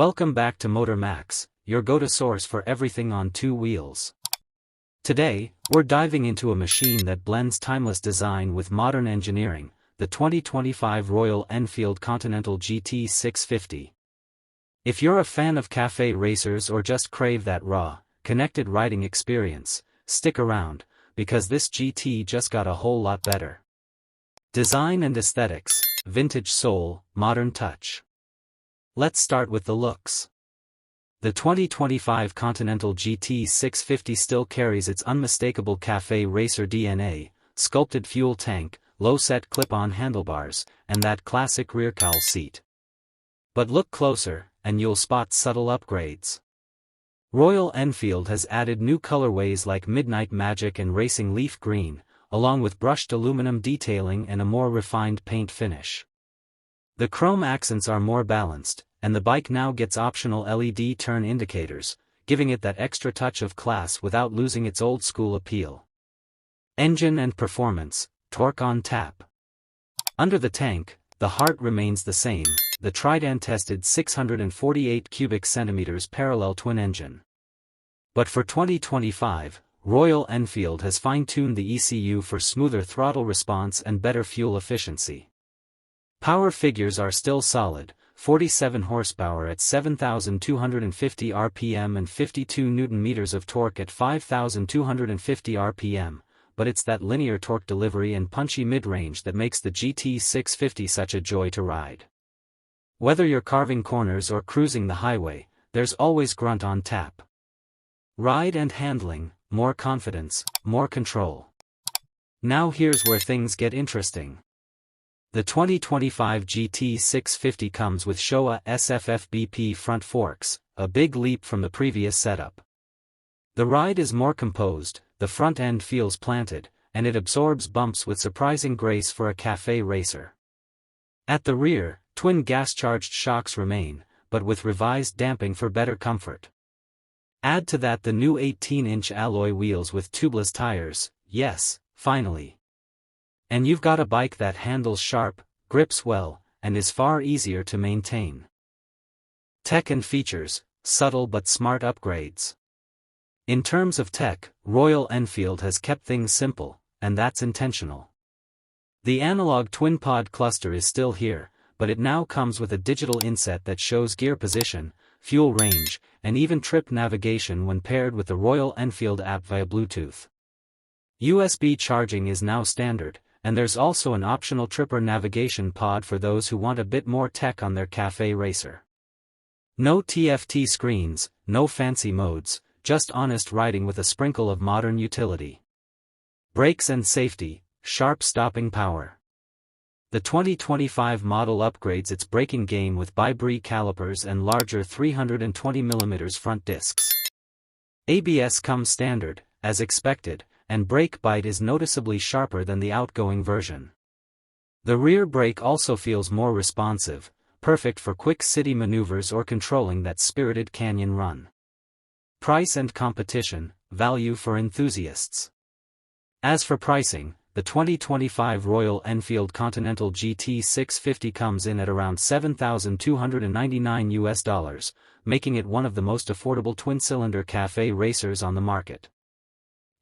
Welcome back to Motor Max, your go-to source for everything on two wheels. Today, we're diving into a machine that blends timeless design with modern engineering, the 2025 Royal Enfield Continental GT 650. If you're a fan of café racers or just crave that raw, connected riding experience, stick around, because this GT just got a whole lot better. Design and aesthetics, vintage soul, modern touch. Let's start with the looks. The 2025 Continental GT 650 still carries its unmistakable café racer DNA, sculpted fuel tank, low-set clip-on handlebars, and that classic rear cowl seat. But look closer, and you'll spot subtle upgrades. Royal Enfield has added new colorways like Midnight Magic and Racing Leaf Green, along with brushed aluminum detailing and a more refined paint finish. The chrome accents are more balanced, and the bike now gets optional LED turn indicators, giving it that extra touch of class without losing its old-school appeal. Engine and performance, torque on tap. Under the tank, the heart remains the same, the Tridan-tested 648 cubic centimeters parallel twin engine. But for 2025, Royal Enfield has fine-tuned the ECU for smoother throttle response and better fuel efficiency. Power figures are still solid, 47 horsepower at 7,250 RPM and 52 Nm of torque at 5,250 RPM, but it's that linear torque delivery and punchy mid-range that makes the GT 650 such a joy to ride. Whether you're carving corners or cruising the highway, there's always grunt on tap. Ride and handling, more confidence, more control. Now here's where things get interesting. The 2025 GT 650 comes with Showa SFFBP front forks, a big leap from the previous setup. The ride is more composed, the front end feels planted, and it absorbs bumps with surprising grace for a café racer. At the rear, twin gas-charged shocks remain, but with revised damping for better comfort. Add to that the new 18-inch alloy wheels with tubeless tires, yes, finally. And you've got a bike that handles sharp, grips well, and is far easier to maintain. Tech and features, subtle but smart upgrades. In terms of tech, Royal Enfield has kept things simple, and that's intentional. The analog twin-pod cluster is still here, but it now comes with a digital inset that shows gear position, fuel range, and even trip navigation when paired with the Royal Enfield app via Bluetooth. USB charging is now standard, and there's also an optional tripper navigation pod for those who want a bit more tech on their café racer. No TFT screens, no fancy modes, just honest riding with a sprinkle of modern utility. Brakes and safety, sharp stopping power. The 2025 model upgrades its braking game with bi-brake calipers and larger 320mm front discs. ABS comes standard, as expected, and brake bite is noticeably sharper than the outgoing version. The rear brake also feels more responsive, perfect for quick city maneuvers or controlling that spirited canyon run. Price and competition, value for enthusiasts. As for pricing, the 2025 Royal Enfield Continental GT 650 comes in at around $7,299, making it one of the most affordable twin-cylinder café racers on the market.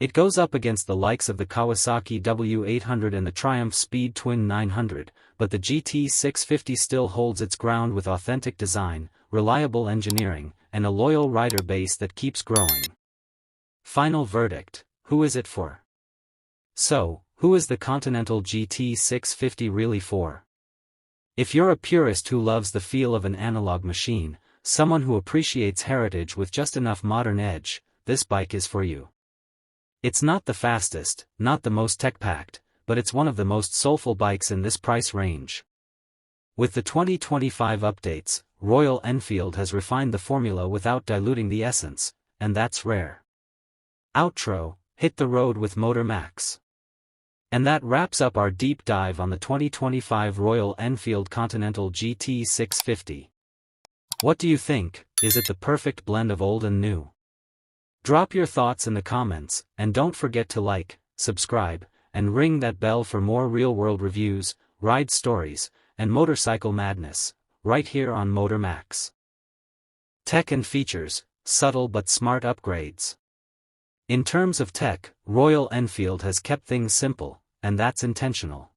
It goes up against the likes of the Kawasaki W800 and the Triumph Speed Twin 900, but the GT 650 still holds its ground with authentic design, reliable engineering, and a loyal rider base that keeps growing. Final verdict, who is it for? So, who is the Continental GT 650 really for? If you're a purist who loves the feel of an analog machine, someone who appreciates heritage with just enough modern edge, this bike is for you. It's not the fastest, not the most tech-packed, but it's one of the most soulful bikes in this price range. With the 2025 updates, Royal Enfield has refined the formula without diluting the essence, and that's rare. Outro, hit the road with Motor Max. And that wraps up our deep dive on the 2025 Royal Enfield Continental GT 650. What do you think? Is it the perfect blend of old and new? Drop your thoughts in the comments, and don't forget to like, subscribe, and ring that bell for more real-world reviews, ride stories, and motorcycle madness, right here on Motor Max. Tech and features, subtle but smart upgrades. In terms of tech, Royal Enfield has kept things simple, and that's intentional.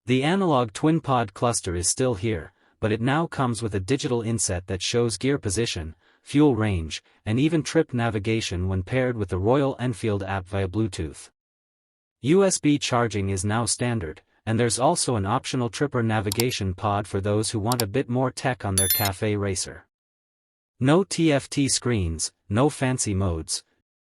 The analog twin-pod cluster is still here, but it now comes with a digital inset that shows gear position, fuel range, and even trip navigation when paired with the Royal Enfield app via Bluetooth. USB charging is now standard, and there's also an optional tripper navigation pod for those who want a bit more tech on their café racer. No TFT screens, no fancy modes,